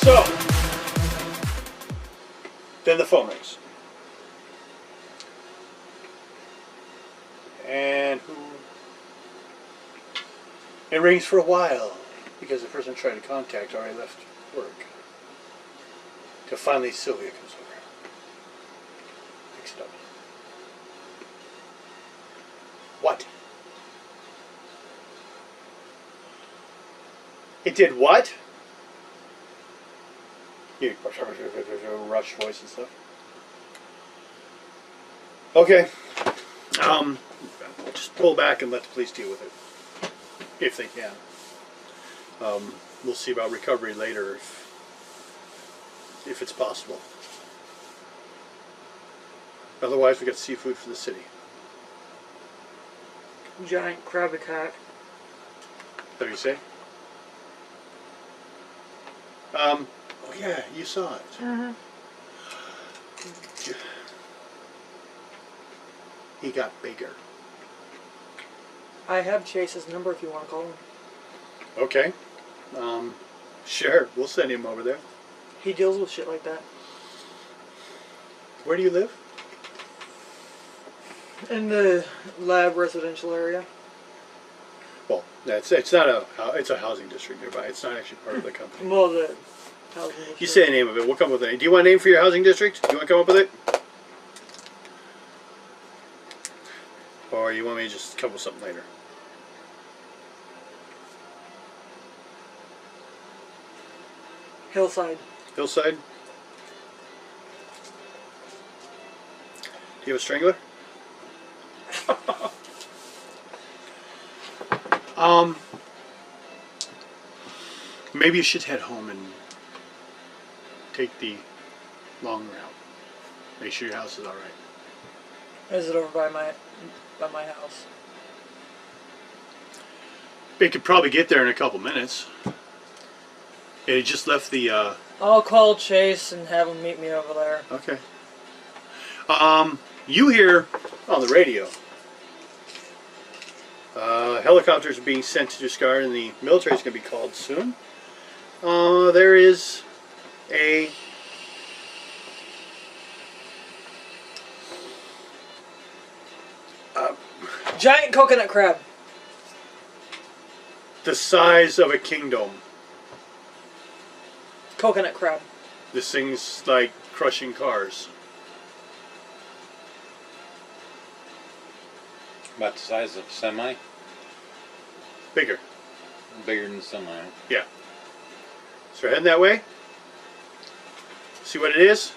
So, then the phone rings. And it rings for a while because the person trying to contact already left work. Till finally Sylvia comes over. Picks it up. What? It did what? You rush voice and stuff. Okay. Just pull back and let the police deal with it, if they can. We'll see about recovery later, if it's possible. Otherwise, we got seafood for the city. Giant crab attack. What do you say? Oh yeah, you saw it. Mm-hmm. He got bigger. I have Chase's number if you want to call him. Okay. Sure, we'll send him over there. He deals with shit like that. Where do you live? In the lab residential area. Well, it's not it's a housing district nearby. It's not actually part of the company. Well, the housing district. You say a name of it. We'll come up with a name. Do you want a name for your housing district? Do you want to come up with it? Or you want me to just come up with something later? Hillside. Hillside? Do you have a strangler? Maybe you should head home and take the long route. Make sure your house is all right. Is it over by my house? They could probably get there in a couple minutes. Yeah, he just left the. I'll call Chase and have him meet me over there. Okay. You hear on the radio. Helicopters are being sent to discard, and the military is going to be called soon. There is a Giant coconut crab. the size of a kingdom. Coconut crab. This thing's like crushing cars. About the size of a semi? Bigger. Bigger than a semi. Yeah. So we're heading that way. See what it is?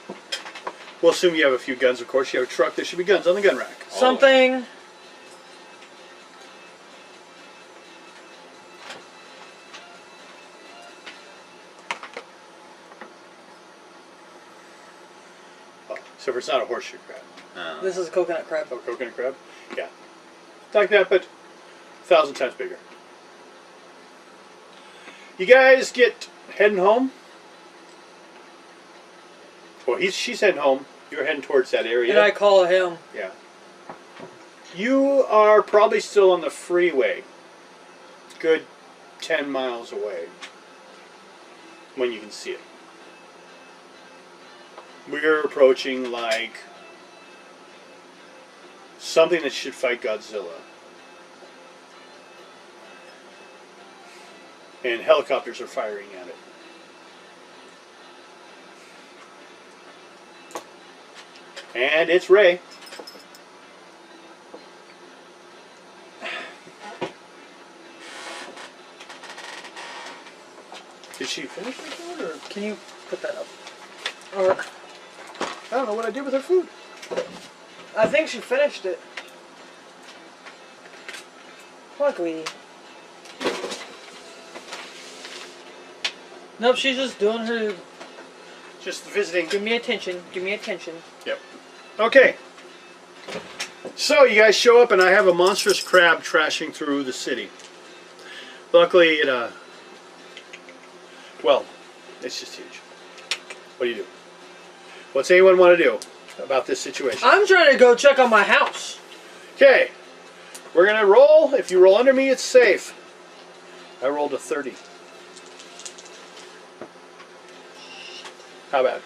We'll assume you have a few guns, of course. You have a truck. There should be guns on the gun rack. Something. Oh, so it's not a horseshoe crab. This is a coconut crab. Oh, coconut crab? Yeah. Like that, but 1,000 times bigger. You guys get heading home? Well, she's heading home. You're heading towards that area. And I call him. Yeah. You are probably still on the freeway. Good 10 miles away. When you can see it. We're approaching like something that should fight Godzilla. And helicopters are firing at it. And it's Ray. Did she finish making it, or Can you put that up? Or I don't know what I did with her food. I think she finished it. Luckily. Nope, she's just doing her. Just visiting. Give me attention. Give me attention. Yep. Okay. So you guys show up, and I have a monstrous crab trashing through the city. Luckily, well, it's just huge. What do you do? What's anyone want to do about this situation? I'm trying to go check on my house. Okay. We're gonna roll. If you roll under me, it's safe. I rolled a 30. How about?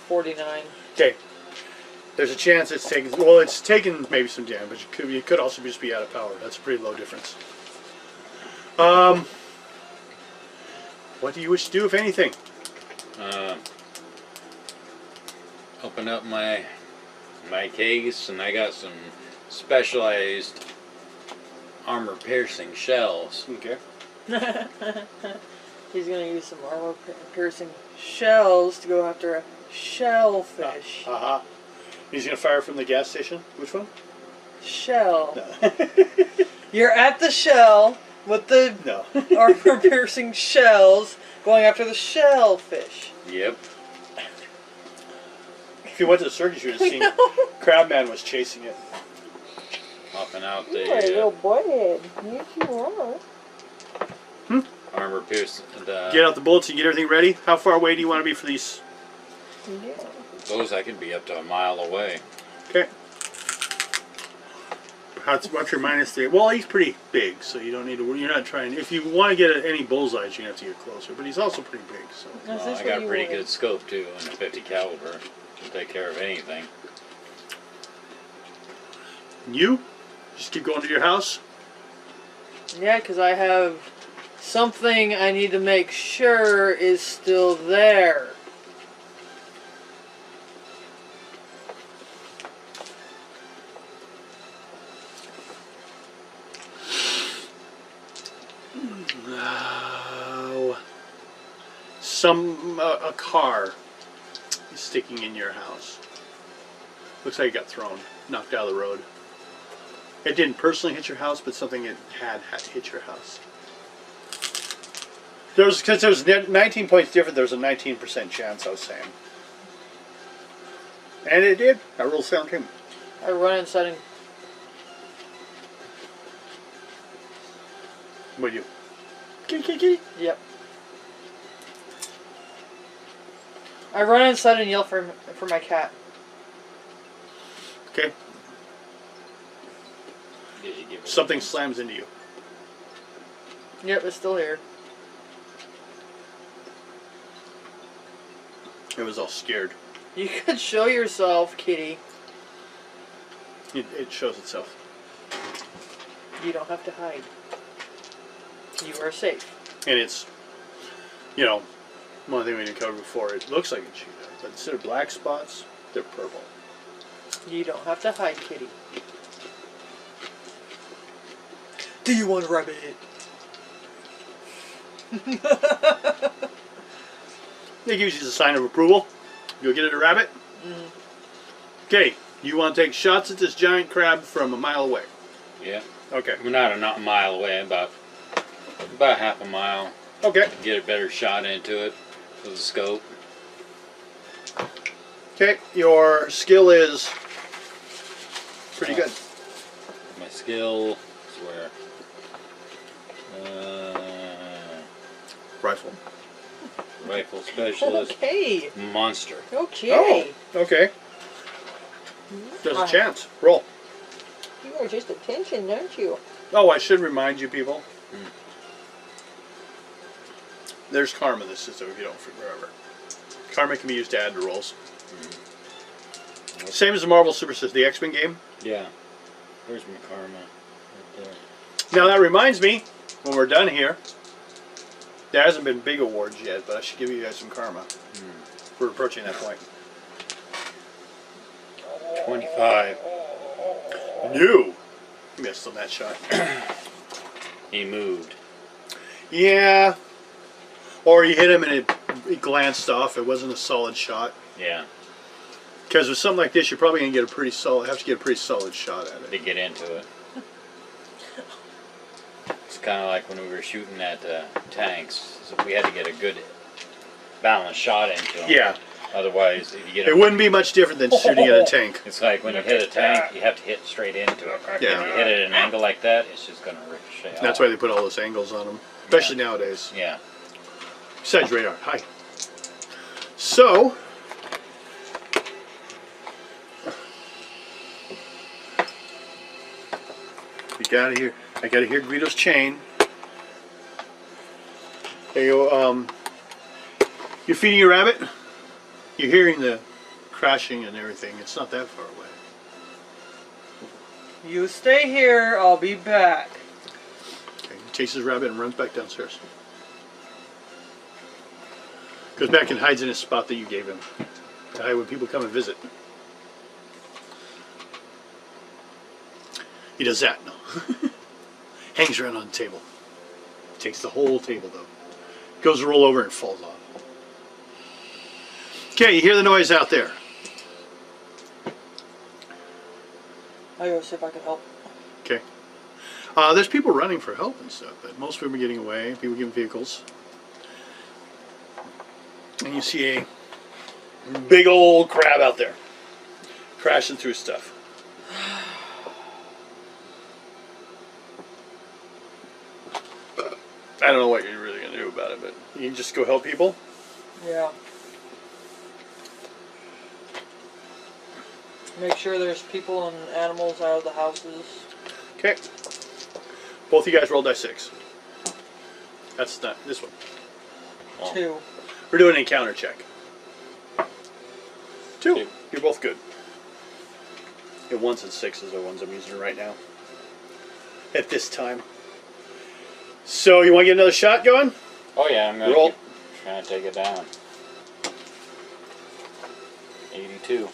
49. Okay. There's a chance it's taken. Well, it's taken maybe some damage. It could also just be out of power. That's a pretty low difference. What do you wish to do, if anything? Open up my case, and I got some specialized armor-piercing shells. Okay. He's gonna use some armor-piercing shells to go after a shellfish. Uh-huh. He's gonna fire from the gas station. Which one? Shell. You're at the shell with the No. armor-piercing shells going after the shellfish. Yep. If you went to the circus, you would have seen Crabman was chasing it. Popping out You are a the little boyhead. Yes, you are. armor-piercing. Get out the bullets and get everything ready. How far away do you want to be for these? Yeah. Those I can be up to a mile away. Okay. What's your -3? Well, he's pretty big, so you don't need to. You're not trying. If you want to get any bullseyes, you have to get closer. But he's also pretty big, so. Is this I what got a you pretty wanted? good scope too, and a 50 caliber to take care of anything. And you just keep going to your house. Yeah, because I have something I need to make sure is still there. A car is sticking in your house. Looks like it got thrown, knocked out of the road. It didn't personally hit your house, but something it had hit your house. Because there was 19 points different, there was a 19% chance, I was saying. And it did. I rolled 17. I run inside and Would you? Kitty, kitty, kitty. yep. I run inside and yell for my cat. Okay. Did you give it Something slams into you. Yep, it's still here. It was all scared. You could show yourself, kitty. It shows itself. You don't have to hide. You are safe. And it's, you know, one thing we didn't cover before, it looks like a cheetah, but instead of black spots, they're purple. You don't have to hide, kitty. Do you want a rabbit? It gives you a sign of approval. You'll get it a rabbit. Okay, you want to take shots at this giant crab from a mile away. Yeah. Okay. We're not a mile away, about half a mile. Okay. Get a better shot into it with a scope. Okay, your skill is pretty good. My skill is where? Rifle. Rifle specialist. Okay. Monster. Okay. Oh, okay. There's a chance. Roll. You are just attention, aren't you? Oh, I should remind you people. There's karma in this system if you don't remember. Karma can be used to add to rolls. Same as the Marvel Super System, the X-Men game. Yeah. Where's my karma? Right there. Now that reminds me, when we're done here, there hasn't been big awards yet, but I should give you guys some karma. We're approaching that point. 25. No. Missed on that shot. He moved. Yeah. Or you hit him and it glanced off. It wasn't a solid shot. Yeah, Because with something like this, you're probably gonna get a pretty solid. Have to get a pretty solid shot at to it. get into it. It's kind of like when we were shooting at tanks. So we had to get a good balanced shot into them. Yeah. Otherwise, if you get It wouldn't be much different than shooting at a tank. it's like when you hit a tank, you have to hit straight into it. Yeah. If you hit it at an angle like that, it's just going to ricochet That's why they put all those angles on them, especially nowadays. Yeah. Besides radar. Hi. So. You gotta hear. I gotta hear Guido's chain. There you go. You're feeding your rabbit. You're hearing the crashing and everything. It's not that far away. You stay here, I'll be back. Okay, he takes his rabbit and runs back downstairs. Goes back and hides in his spot that you gave him to hide when people come and visit. He does that, no. Hangs around on the table. Takes the whole table though. Goes to roll over and falls off. Okay, you hear the noise out there. I gotta see if I can help. Okay. There's people running for help and stuff, but most people are getting away. People getting vehicles. And you see a big old crab out there. Crashing through stuff. I don't know what you're really going to do about it, but you can just go help people. Yeah. Make sure there's people and animals out of the houses. Okay. Both you guys roll die 6. That's not this one. 2. We're doing an encounter check. 2. 2. You're both good. Yeah, 1s and 6s are the ones I'm using right now. At this time. So you want to get another shot going? Oh yeah, I'm going Roll. to try to take it down. 82.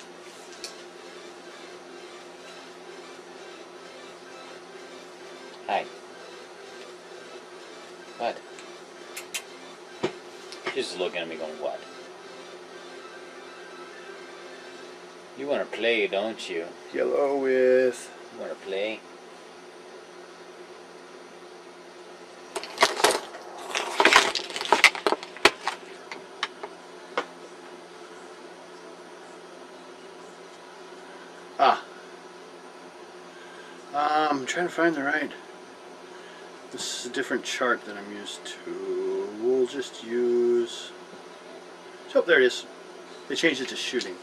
Hi. What? Just looking at me going, what? You want to play, don't you? Yellow with... You want to play? I'm trying to find the right... This is a different chart than I'm used to. We'll just use... Oh, there it is. They changed it to shooting.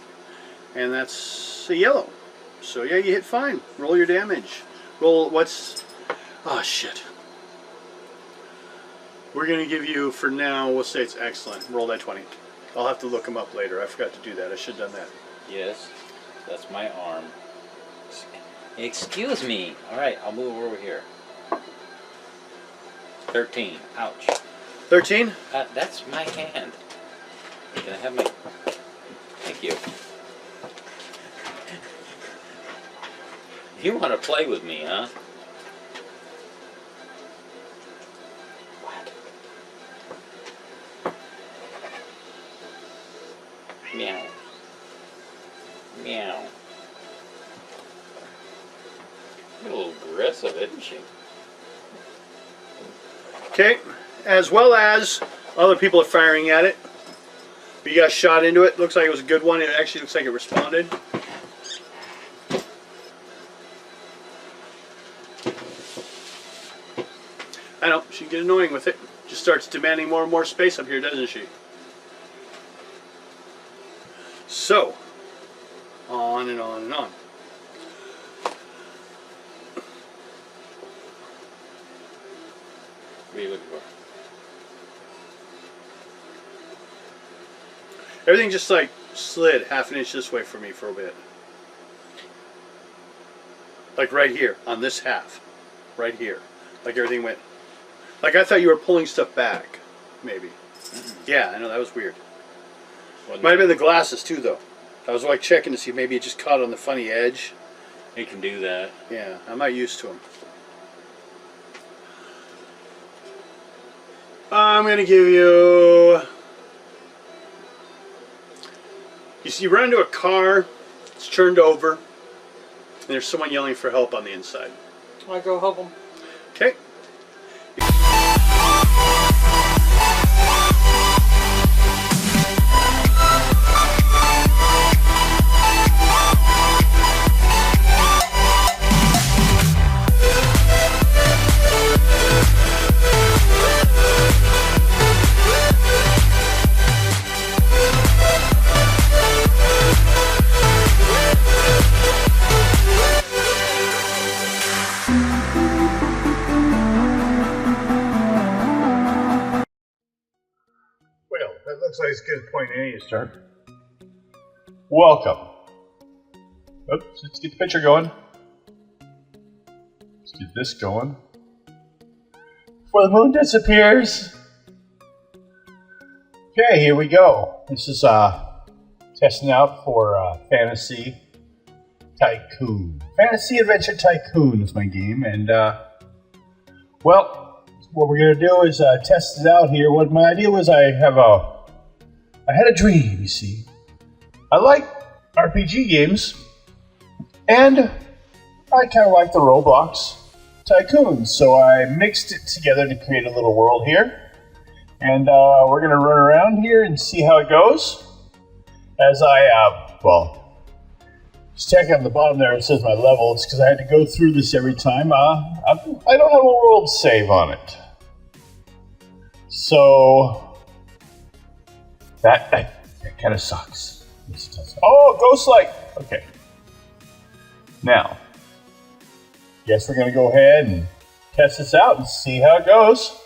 And that's a yellow. So yeah, you hit fine. Roll your damage. Roll what's... Oh, shit. We're going to give you, for now, we'll say it's excellent. Roll that 20. I'll have to look them up later. I forgot to do that. I should have done that. Yes. That's my arm. Excuse me. Alright, I'll move over here. 13. Ouch. 13? That's my hand. Can I have my... Thank you. You want to play with me, huh? What? Meow. Meow. You're a little aggressive, isn't she? Okay. As well as other people are firing at it. But you got shot into it. Looks like it was a good one. It actually looks like it responded. I know, she can get annoying with it. Just starts demanding more and more space up here, doesn't she? So, on and on and on. What are you looking for? Everything just like slid half an inch this way for me for a bit. Like right here, on this half. Right here. Like everything went... Like I thought you were pulling stuff back, maybe. Yeah, I know, that was weird. Wasn't Might have been the glasses too, though. I was like checking to see maybe it just caught on the funny edge. It can do that. Yeah, I'm not used to them. I'm going to give you... You see, you run into a car, it's turned over, and there's someone yelling for help on the inside. I go help him. Okay. Well, that looks like it's a good point A to start. Welcome. Oops, let's get the picture going. Let's get this going. Before the moon disappears. Okay, here we go. This is testing out for Fantasy Tycoon. Fantasy Adventure Tycoon is my game, and well, what we're gonna do is test it out here. What my idea was, I had a dream. You see, I like RPG games, and I kind of like the Roblox Tycoon. So I mixed it together to create a little world here, and we're gonna run around here and see how it goes. As just check on the bottom there. It says my level. It's because I had to go through this every time. I don't have a world save on it. So that kind of sucks. Oh, ghost light. Okay. Now, guess we're gonna go ahead and test this out and see how it goes.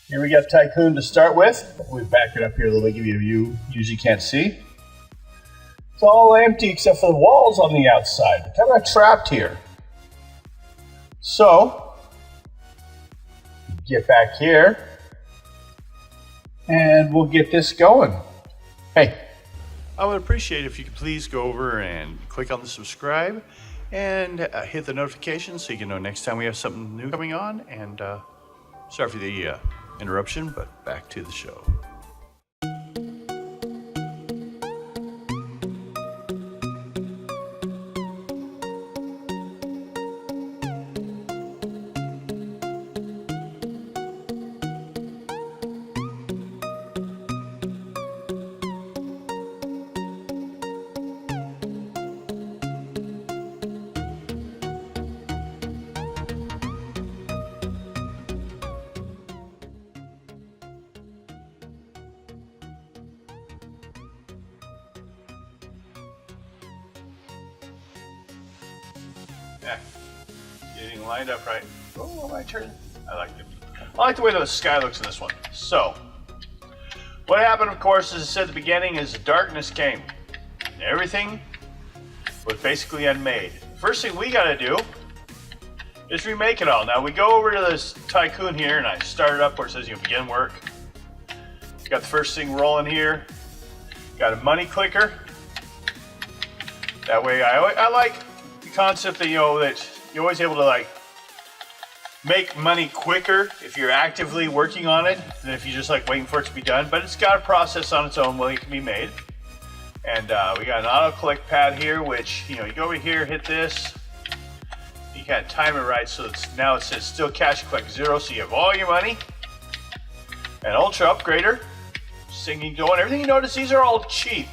Here we got Tycoon to start with. We back it up here a little bit, give you a view. Usually can't see. It's all empty except for the walls on the outside. We're kind of trapped here. So, get back here. And we'll get this going. Hey. I would appreciate it if you could please go over and click on the subscribe and hit the notification so you can know next time we have something new coming on. And sorry for the interruption, but back to the show. Yeah, getting lined up right. Oh, my turn. I like it. I like the way the sky looks in this one. So, what happened, of course, as I said at the beginning, is the darkness came. And everything was basically unmade. First thing we gotta do is remake it all. Now, we go over to this Tycoon here, and I start it up where it says, begin work. Got the first thing rolling here. Got a money clicker. That way, I like the concept that, that you're always able to, make money quicker if you're actively working on it than if you're just, waiting for it to be done. But it's got a process on its own where it can be made. And we got an auto-collect pad here, which, you go over here, hit this. You can't time it right, so now it says still cash collect 0, so you have all your money. An Ultra Upgrader. Singing going. Everything you notice, these are all cheap.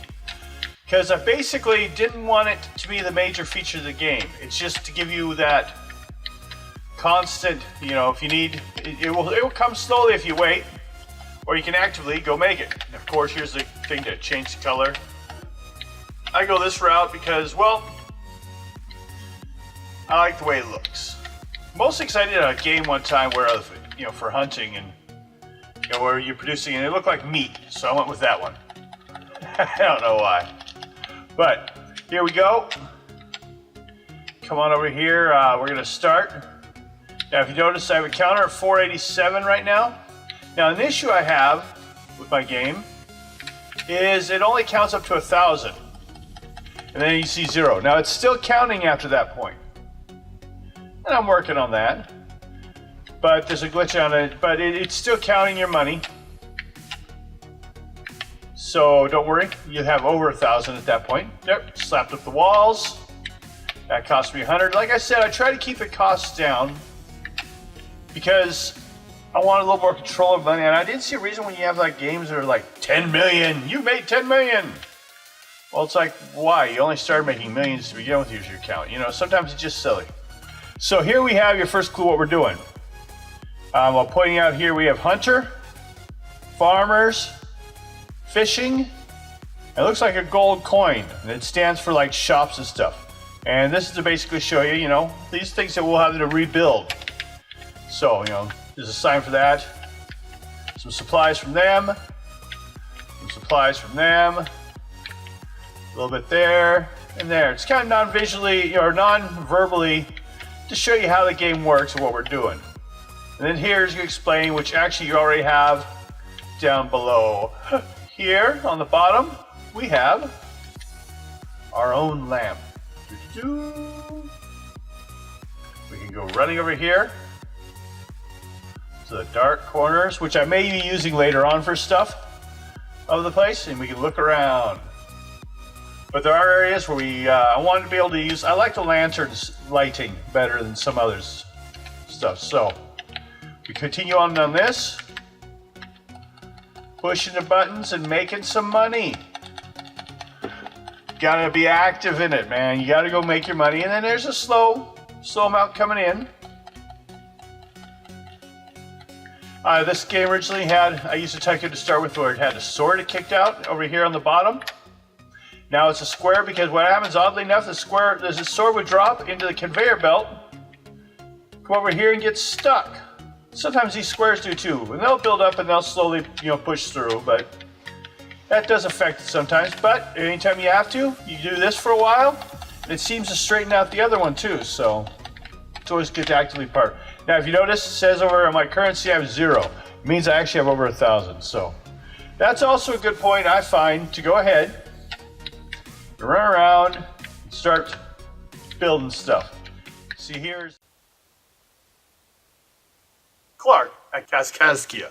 Because I basically didn't want it to be the major feature of the game. It's just to give you that constant, if you need, it will come slowly if you wait, or you can actively go make it. And of course, here's the thing to change the color. I go this route because, well, I like the way it looks. Most excited at a game one time where, for hunting and, where you're producing, and it looked like meat, so I went with that one. I don't know why. But, here we go. Come on over here, we're gonna start. Now, if you notice, I have a counter at 487 right now. Now, an issue I have with my game is it only counts up to 1,000. And then you see 0. Now it's still counting after that point. And I'm working on that. But there's a glitch on it, but it's still counting your money. So don't worry, you have over 1,000 at that point. Yep, slapped up the walls. That cost me 100. Like I said, I try to keep the costs down because I want a little more control of money. And I didn't see a reason when you have like games that are like 10 million, you made 10 million. Well, it's like, why? You only started making millions to begin with, use your account. You know, sometimes it's just silly. So here we have your first clue what we're doing. While pointing out here, we have hunter, farmers, fishing. It looks like a gold coin, and it stands for like shops and stuff. And this is to basically show you, you know, these things that we'll have to rebuild. So, you know, there's a sign for that. Some supplies from them. Some supplies from them. A little bit there and there. It's kind of non-visually or non-verbally to show you how the game works and what we're doing. And then here's you explain, which actually you already have down below. Here on the bottom, we have our own lamp. We can go running over here to the dark corners, which I may be using later on for stuff of the place, and we can look around. But there are areas where I wanted to be able to use, I like the lanterns lighting better than some others stuff. So we continue on this, pushing the buttons and making some money. Gotta be active in it, man. You gotta go make your money. And then there's a slow amount coming in. This game originally had, I used to take it to start with where it had a sword it kicked out over here on the bottom. Now it's a square because what happens, oddly enough, the sword would drop into the conveyor belt, come over here and get stuck. Sometimes these squares do too, and they'll build up and they'll slowly, you know, push through, but that does affect it sometimes. But anytime you have to, you do this for a while, and it seems to straighten out the other one too, so it's always good to actively part. Now if you notice, it says over on my currency I have 0. It means I actually have over 1,000, so that's also a good point I find to go ahead, run around, and start building stuff. See, here's Clark at Kaskaskia.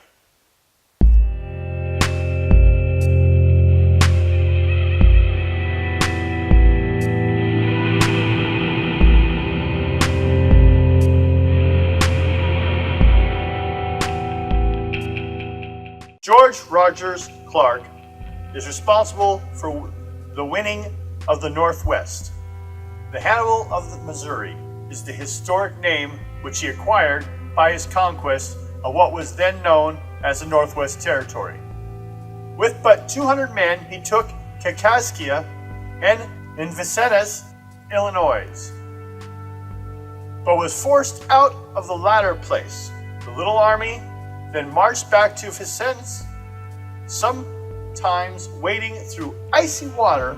George Rogers Clark is responsible for the winning of the Northwest. The Hannibal of the Missouri is the historic name which he acquired by his conquest of what was then known as the Northwest Territory. With but 200 men, he took Kaskaskia and Vincennes, Illinois, but was forced out of the latter place. The little army then marched back to Vincennes, sometimes wading through icy water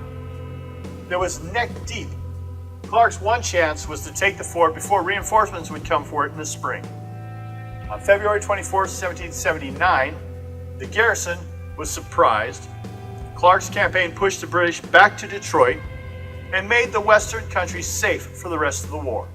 that was neck deep. Clark's one chance was to take the fort before reinforcements would come for it in the spring. On February 24, 1779, the garrison was surprised. Clark's campaign pushed the British back to Detroit and made the western country safe for the rest of the war.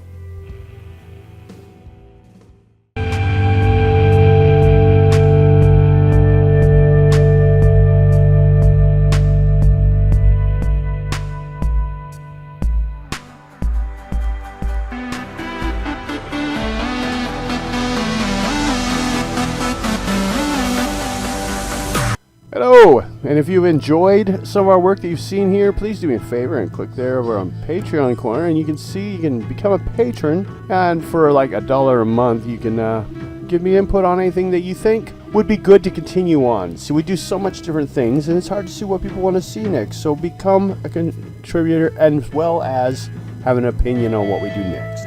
Hello, and if you've enjoyed some of our work that you've seen here, please do me a favor and click there over on Patreon corner, and you can see you can become a patron, and for like $1 a month you can give me input on anything that you think would be good to continue on. So we do so much different things, and it's hard to see what people want to see next, so become a contributor as well as have an opinion on what we do next.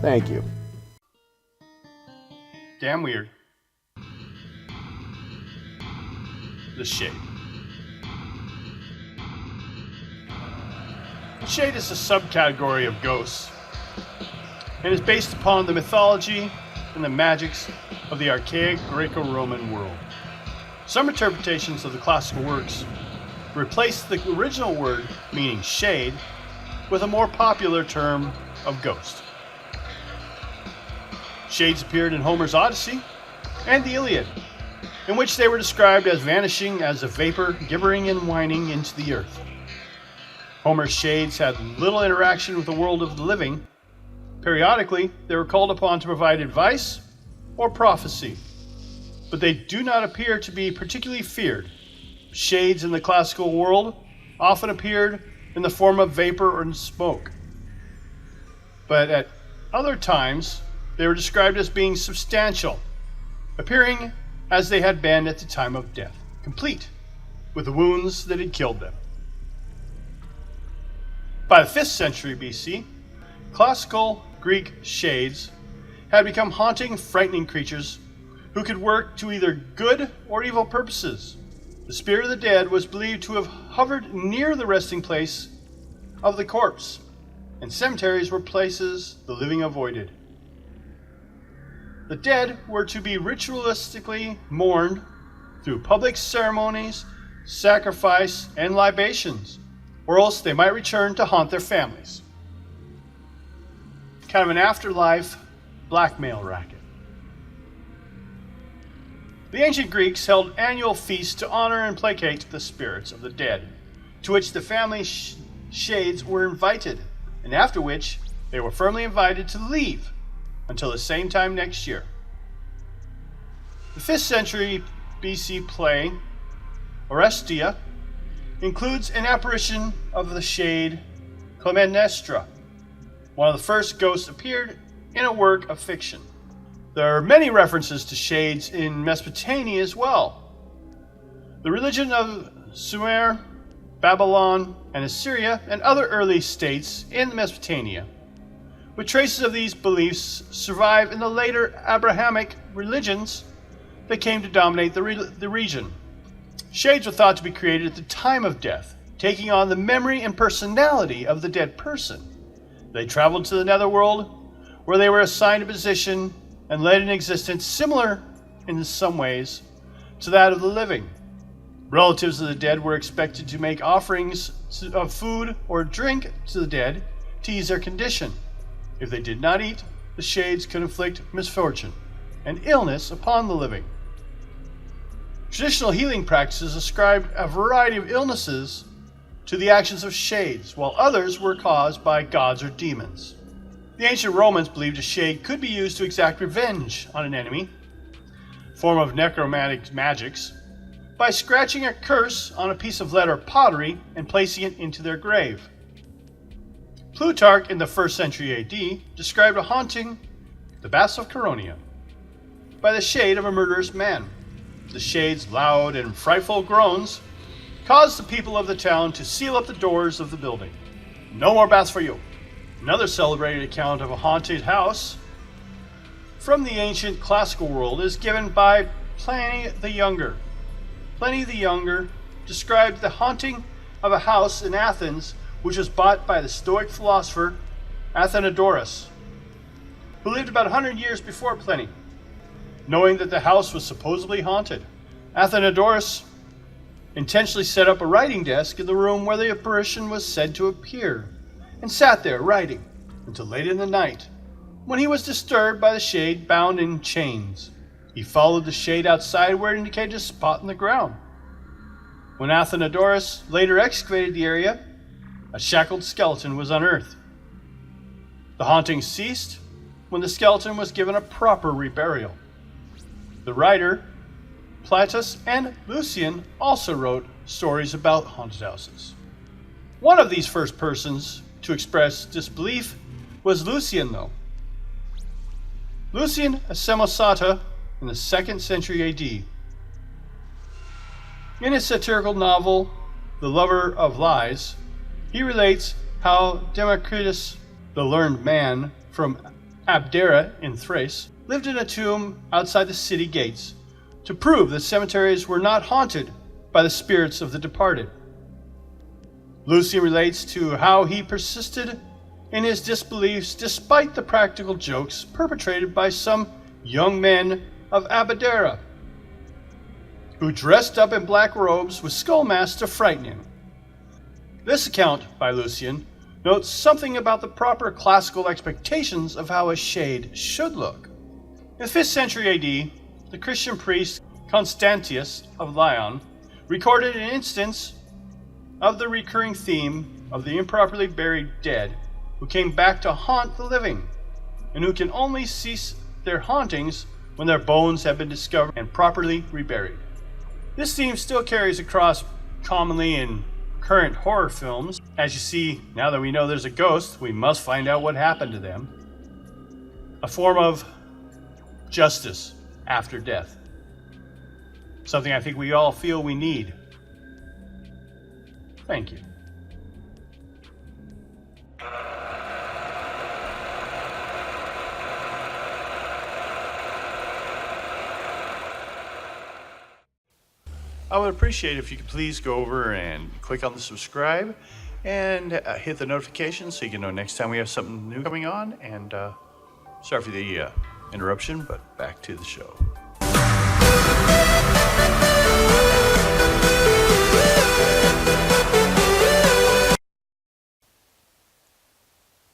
Thank you. Damn weird. The Shade. The Shade is a subcategory of ghosts and is based upon the mythology and the magics of the archaic Greco-Roman world. Some interpretations of the classical works replaced the original word meaning shade with a more popular term of ghost. Shades appeared in Homer's Odyssey and the Iliad, in which they were described as vanishing as a vapor gibbering and whining into the earth. Homer's shades had little interaction with the world of the living. Periodically, they were called upon to provide advice or prophecy, but they do not appear to be particularly feared. Shades in the classical world often appeared in the form of vapor or smoke, but at other times they were described as being substantial, appearing as they had been at the time of death, complete with the wounds that had killed them. By the 5th century BC, classical Greek shades had become haunting, frightening creatures who could work to either good or evil purposes. The spirit of the dead was believed to have hovered near the resting place of the corpse, and cemeteries were places the living avoided. The dead were to be ritualistically mourned through public ceremonies, sacrifice, and libations, or else they might return to haunt their families. Kind of an afterlife blackmail racket. The ancient Greeks held annual feasts to honor and placate the spirits of the dead, to which the family shades were invited, and after which they were firmly invited to leave until the same time next year. The 5th century BC play, Orestia, includes an apparition of the shade Clytemnestra. One of the first ghosts appeared in a work of fiction. There are many references to shades in Mesopotamia as well. The religion of Sumer, Babylon, and Assyria, and other early states in Mesopotamia, with traces of these beliefs, survive in the later Abrahamic religions that came to dominate the region. Shades were thought to be created at the time of death, taking on the memory and personality of the dead person. They traveled to the netherworld, where they were assigned a position and led an existence similar in some ways to that of the living. Relatives of the dead were expected to make offerings of food or drink to the dead to ease their condition. If they did not eat, the shades could inflict misfortune and illness upon the living. Traditional healing practices ascribed a variety of illnesses to the actions of shades, while others were caused by gods or demons. The ancient Romans believed a shade could be used to exact revenge on an enemy, form of necromantic magics, by scratching a curse on a piece of lead or pottery and placing it into their grave. Plutarch in the 1st century AD described a haunting, the Baths of Chaeronea, by the shade of a murderous man. The shade's loud and frightful groans caused the people of the town to seal up the doors of the building. No more baths for you. Another celebrated account of a haunted house from the ancient classical world is given by Pliny the Younger. Pliny the Younger described the haunting of a house in Athens which was bought by the Stoic philosopher Athenodorus, who lived about 100 years before Pliny. Knowing that the house was supposedly haunted, Athenodorus intentionally set up a writing desk in the room where the apparition was said to appear, and sat there writing until late in the night, when he was disturbed by the shade bound in chains. He followed the shade outside where it indicated a spot in the ground. When Athenodorus later excavated the area, a shackled skeleton was unearthed. The haunting ceased when the skeleton was given a proper reburial. The writer, Plautus and Lucian, also wrote stories about haunted houses. One of these first persons to express disbelief was Lucian, though. Lucian of Samosata in the 2nd century AD. In his satirical novel, The Lover of Lies, he relates how Democritus, the learned man from Abdera in Thrace, lived in a tomb outside the city gates to prove that cemeteries were not haunted by the spirits of the departed. Lucian relates to how he persisted in his disbeliefs despite the practical jokes perpetrated by some young men of Abdera. who dressed up in black robes with skull masks to frighten him. This account by Lucian notes something about the proper classical expectations of how a shade should look. In the 5th century AD, the Christian priest Constantius of Lyon recorded an instance of the recurring theme of the improperly buried dead who came back to haunt the living, and who can only cease their hauntings when their bones have been discovered and properly reburied. This theme still carries across commonly in current horror films. As you see, now that we know there's a ghost, we must find out what happened to them. A form of justice after death. Something I think we all feel we need. Thank you. I would appreciate if you could please go over and click on the subscribe and hit the notification so you can know next time we have something new coming on. And sorry for the interruption, but back to the show.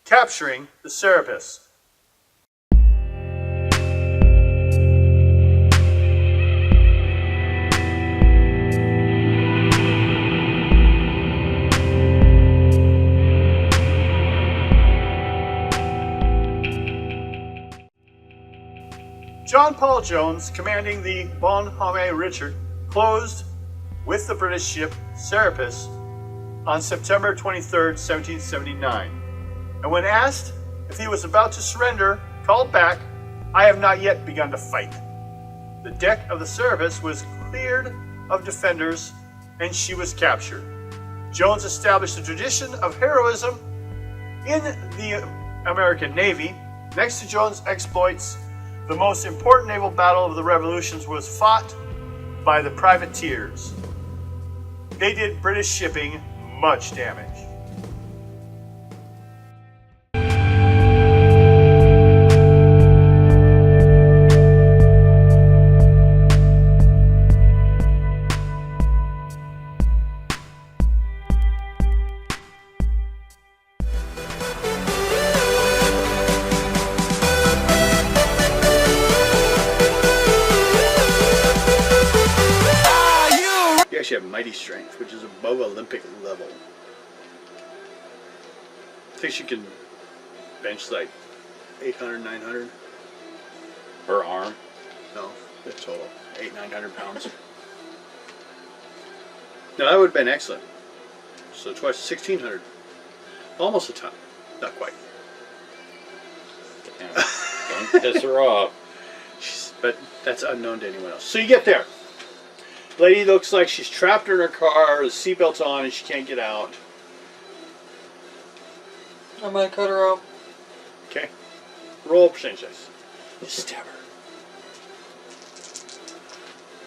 Capturing the Serapis. John Paul Jones, commanding the Bonhomme Richard, closed with the British ship Serapis on September 23, 1779. And when asked if he was about to surrender, called back, "I have not yet begun to fight." The deck of the Serapis was cleared of defenders and she was captured. Jones established a tradition of heroism in the American Navy. Next to Jones' exploits, the most important naval battle of the revolutions was fought by the privateers. They did British shipping much damage. You actually have mighty strength, which is above Olympic level. I think she can bench like 800, 900. Her arm. No, the total 900 pounds. Now that would have been excellent. So twice 1,600, almost a ton, not quite. Yeah. Don't piss her off. But that's unknown to anyone else. So you get there. Lady looks like she's trapped in her car, the seatbelt's on, and she can't get out. I'm gonna cut her out. Okay. Roll percentage dice. Just stab her.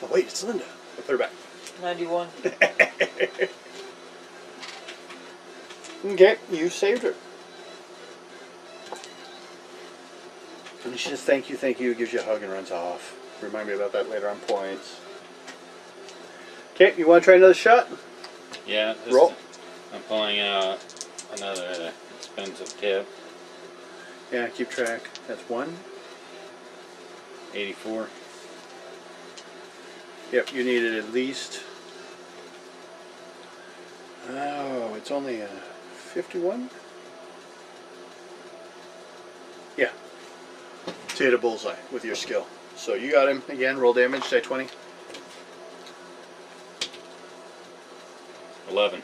Oh wait, it's Linda. I'll put her back. 91. Okay, you saved her. And she says thank you, gives you a hug and runs off. Remind me about that later on points. Okay, you want to try another shot? Yeah. Roll. I'm pulling out another expensive tip. Yeah, keep track. That's 1. 84. Yep, you needed at least. Oh, it's only a 51? Yeah. To hit a bullseye with your skill. So you got him again. Roll damage, die 20. 11.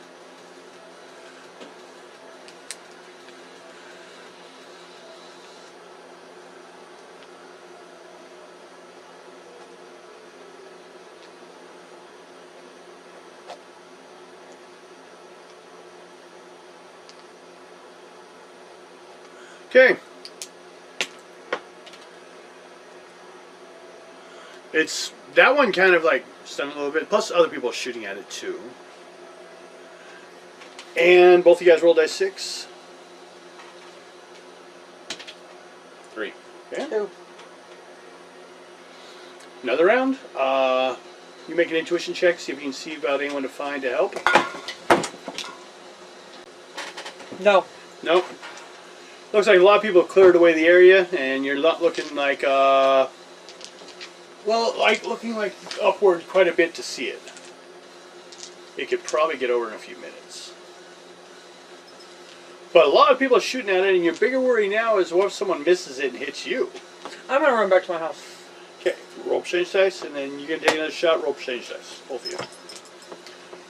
Okay. It's that one kind of like stunned a little bit. Plus other people shooting at it too. And both of you guys roll die 6. 3. Okay. 2. Another round. You make an intuition check, see if you can see about anyone to find to help. No. Nope. Looks like a lot of people have cleared away the area, and you're not looking like, well, like looking like upward quite a bit to see it. It could probably get over in a few minutes. But a lot of people are shooting at it, and your bigger worry now is what if someone misses it and hits you? I'm gonna run back to my house. Okay, roll exchange dice, and then you can take another shot, roll exchange dice, both of you.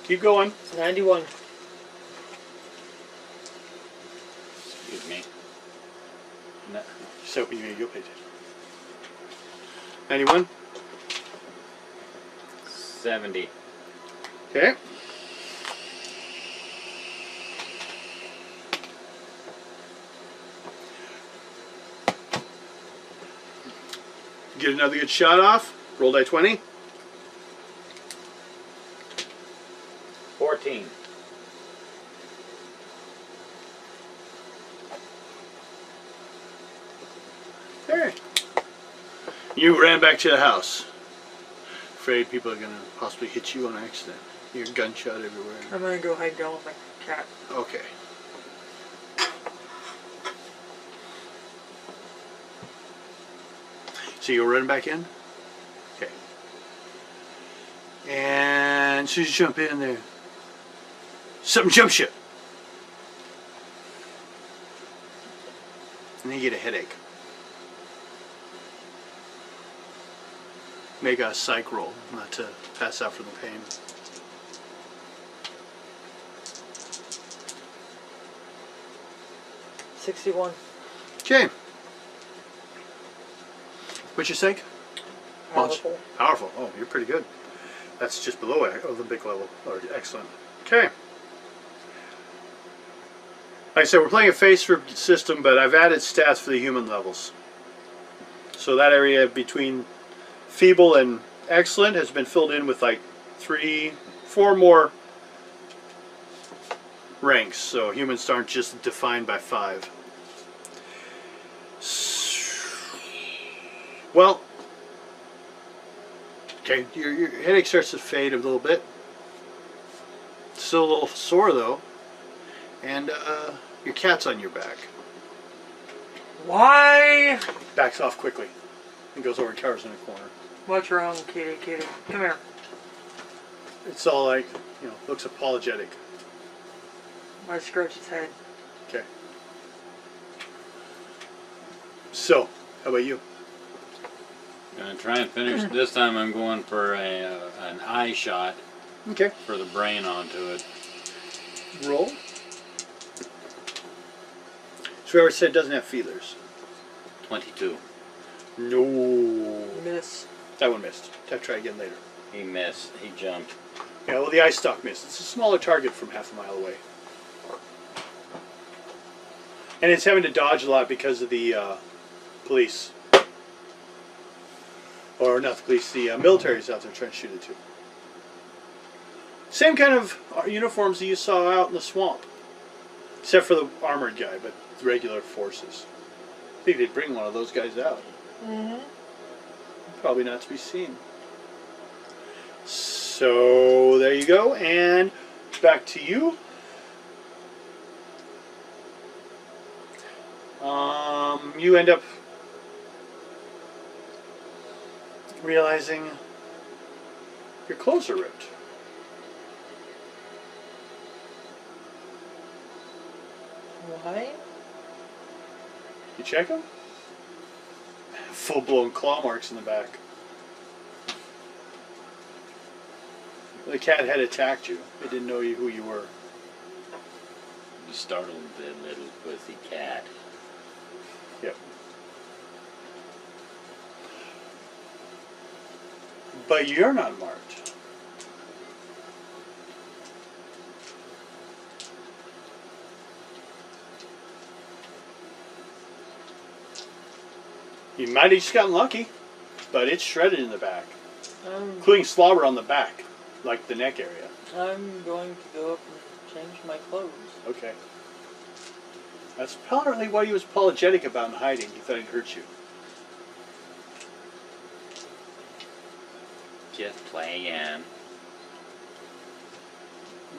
Keep going. 91. Excuse me. No. Just hoping you're going to go pay attention. 91. 70. Okay. Get another good shot off. Roll die 20. 14. Okay. You ran back to the house. Afraid people are going to possibly hit you on accident. You're gunshot everywhere. I'm gonna go hide down with my cat. Okay. So you're running back in? Okay. And as soon as you jump in there, something jumps you. And then you get a headache. Make a psych roll, not to pass out from the pain. $61. Okay. What's your psych? Powerful. Powerful. Oh, you're pretty good. That's just below Olympic level. Or excellent. Okay. Like I said, we're playing a face for system, but I've added stats for the human levels. So that area between feeble and excellent has been filled in with like 4 more ranks. So humans aren't just defined by 5. Well, okay, your headache starts to fade a little bit. Still a little sore though, and your cat's on your back. Why? Backs off quickly and goes over and cowers in a corner. What's wrong, kitty, kitty? Come here. It's all like, you know, looks apologetic. I scratch its head. Okay. So, how about you? Gonna try and finish. This time I'm going for an eye shot Okay. for the brain onto it. Roll. Trevor said doesn't have feelers. 22. No. Miss. That one missed. Have to try again later. He missed. He jumped. Yeah, well, the eye stalk missed. It's a smaller target from half a mile away. And it's having to dodge a lot because of the police. Or not the police, the military's out there trying to shoot it too. Same kind of uniforms that you saw out in the swamp. Except for the armored guy, but regular forces. I think they'd bring one of those guys out. Mm-hmm. Probably not to be seen. So there you go, and back to you. You end up realizing your clothes are ripped. Why? You check them? Full-blown claw marks in the back. The cat had attacked you. It didn't know who you were. You startled the little pussy cat. Yep. But you're not marked. You might have just gotten lucky, but it's shredded in the back, including slobber on the back, like the neck area. I'm going to go up and change my clothes. Okay. That's apparently what he was apologetic about in hiding. He thought he'd hurt you. Just playing.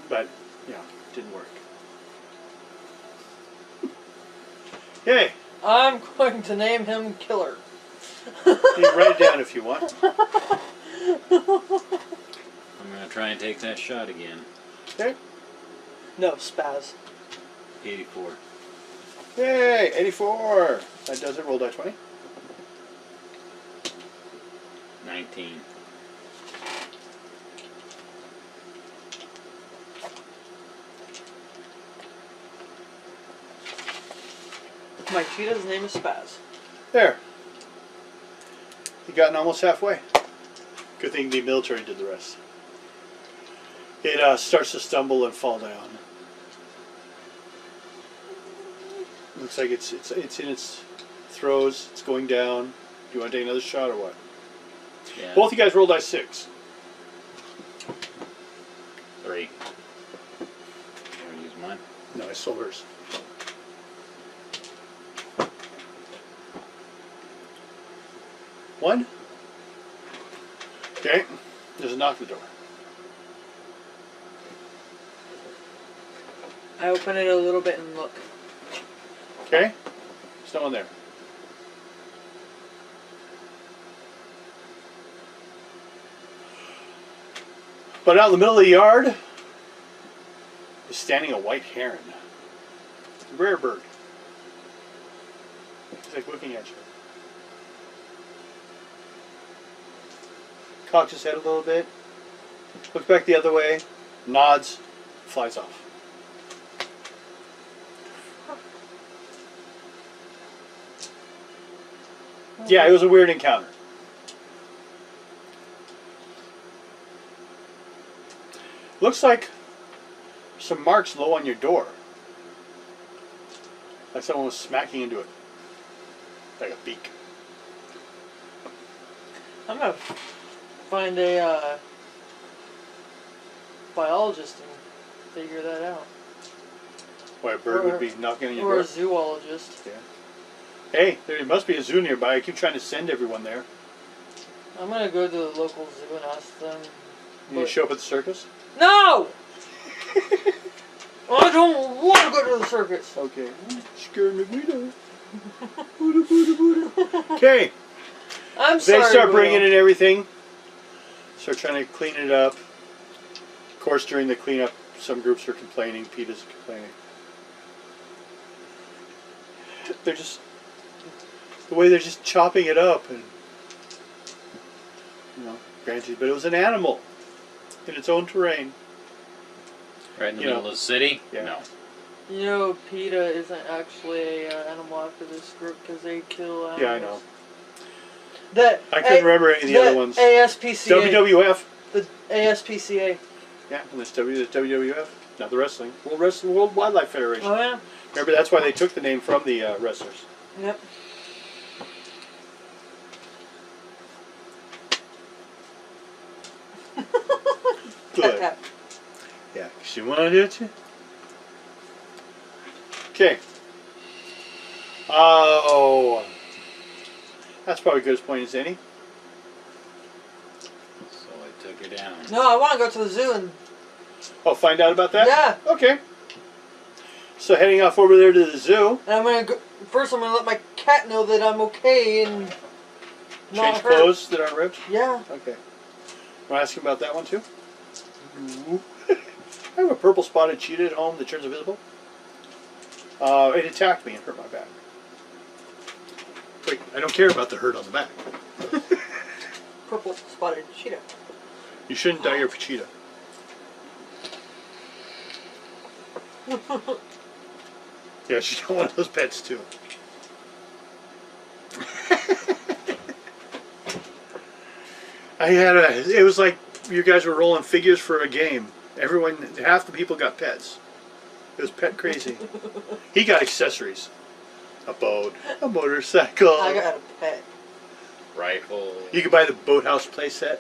But, yeah, didn't work. Yay! I'm going to name him Killer. You can write it down if you want. I'm gonna try and take that shot again. Okay. No, Spaz. 84. Yay! 84! That does it. Roll die 20. 19. My cheetah's name is Spaz. There. You gotten almost halfway. Good thing the military did the rest. It starts to stumble and fall down. Looks like it's in its throes. It's going down. Do you want to take another shot or what? Yeah. Both you guys roll die 6. 3. You wanna use mine? No, I stole hers. One. Okay. There's a knock at the door. I open it a little bit and look. Okay. There's no one there. But out in the middle of the yard is standing a white heron. A rare bird. He's like looking at you. Cocks his head a little bit. Looks back the other way. Nods. Flies off. Yeah, it was a weird encounter. Looks like some marks low on your door. Like someone was smacking into it. Like a beak. I'm gonna find a biologist and figure that out. Why a bird would be knocking on your Or door. a zoologist. Yeah. Hey, there must be a zoo nearby. I keep trying to send everyone there. I'm gonna go to the local zoo and ask them. You show up at the circus? No! I don't want to go to the circus. Okay. Scared me. Okay. I'm sorry. They start Will. bringing in everything. Start trying to clean it up. Of course, during the cleanup, some groups are complaining. PETA's complaining. They're just the way they're just chopping it up, and granted, but it was an animal in its own terrain. Right in the You middle know. of the city? Yeah. No. You know, PETA isn't actually an animal activist group because they kill animals. Yeah, I know. That I couldn't remember any of the other ones. ASPCA. WWF. The ASPCA. Yeah, and this WWF, not the wrestling. World Wildlife Federation. Oh yeah. Remember, that's why they took the name from the wrestlers. Yep. Good. Yeah, she wanted it. Okay. Oh, that's probably good as point as any. So I took her down. No, I want to go to the zoo and Oh, find out about that? yeah. Okay. So heading off over there to the zoo. And I'm gonna go. First, I'm gonna let my cat know that I'm okay and not Change hurt. clothes that aren't ripped. Yeah. Okay. Want to ask him about that one too? I have a purple spotted cheetah at home that turns invisible. It attacked me and hurt my back. Wait, I don't care about the hurt on the back. Purple spotted cheetah. You shouldn't dye your cheetah. Yeah, she's got one of those pets too. It was like you guys were rolling figures for a game. Half the people got pets. It was pet crazy. He got accessories. A boat, a motorcycle. I got a pet. Rifle. You could buy the boathouse playset.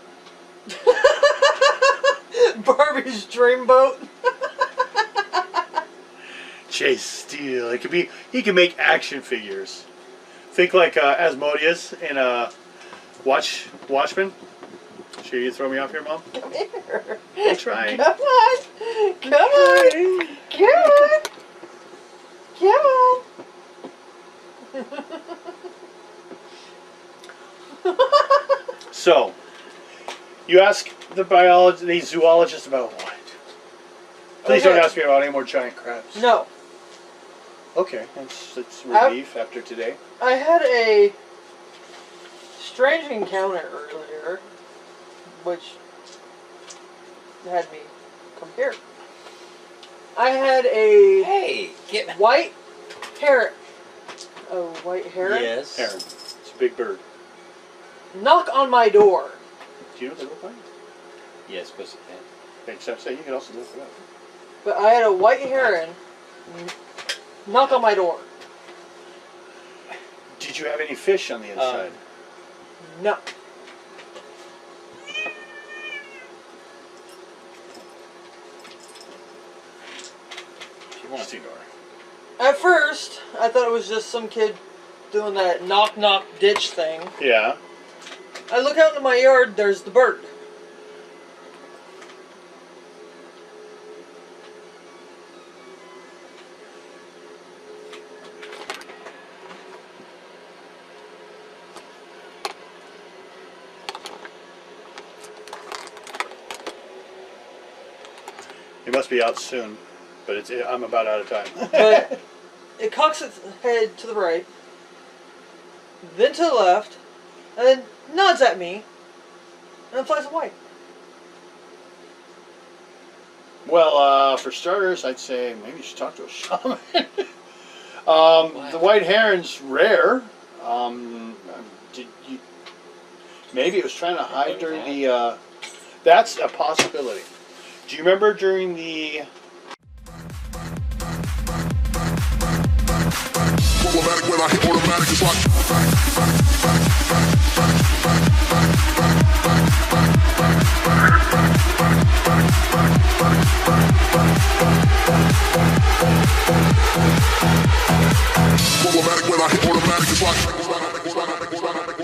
Barbie's dream boat. Chase Steele. He can make action figures. Think like Asmodeus in Watchmen. Sure you throw me off here, Mom? Come here. I'm trying. Come on. Come on. Come on. Come on. So, you ask the zoologist about what? Please don't Okay. ask me about any more giant crabs. No. Okay, that's relief after today. I had a strange encounter earlier, which had me come here. I had a Hey, get white heron. A white heron? Yes. Heron. It's a big bird. Knock on my door. Do you know what they look like? Yes, pussy. Okay, so you can also look it up. But I had a white heron knock on my door. Did you have any fish on the inside? No. She wants Just ignore. At first, I thought it was just some kid doing that knock knock ditch thing. Yeah. I look out into my yard, there's the bird. It must be out soon, but I'm about out of time. But it cocks its head to the right, then to the left, and then nods at me, and then flies away. Well, for starters, I'd say maybe you should talk to a shaman. The white heron's rare. Did you? Maybe it was trying to hide during the. That's a possibility. Do you remember during the? Problematic when I hit automatic, it's like problematic when I hit automatic, it's like